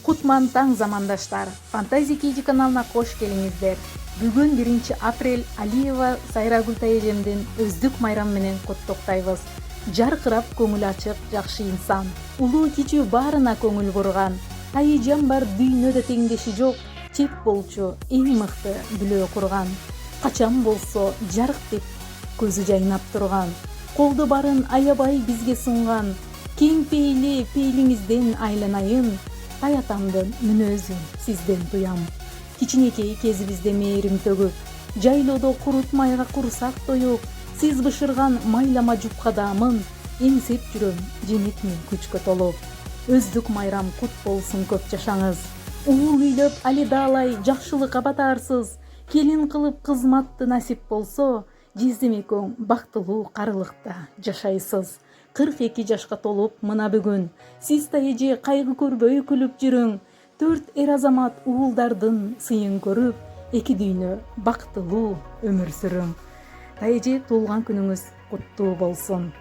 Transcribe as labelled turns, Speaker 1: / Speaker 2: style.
Speaker 1: Кутман таң замандаштар. Фантазия Кийди каналына кош келиңиздер. Бүгүн 1 апрель Алиева Сайрагүл эжемдин өздүк майрам менен коттоктойбуз. Жаркырап көңүл ачык жакшы инсан. Улуу кичүү баарына көңүл бурган. Айжан бар дүйнөдө теңдеши жок. Чеп болчу эң мыкты бүлөө курган. Качан болсо жарык деп көзү жайнап турган. Колдо барын аябай бизге сунган. Кең пейли пейлиңизден айланайын. Аятамдын мүнөзүн сизден туям. Кичинекей кезибизде мээрим төгүп, жайлоодо курутмайга курсак тоюп, сиз бышырган майлама жупка даамын, эңсеп жүрөм жемекмин күчкө толуп. Өздүк майрам кут болсун көп жашаңыз. Уул үйлөп али даалай жакшылыкка батаарсыз. Келин кылып кызматты насип болсо, жездем экөөң бактылуу карылыкта жашайсыз. 42 жашка толуп мына бүгүн. Сиз да эже кайгы көрбөй күлүп жүрүң. 4 эр азамат уулдардын сыйын көрүп, 2 дүйнө бактылуу өмүр сүрүң. Эже туулган күнүңүз куттуу болсун.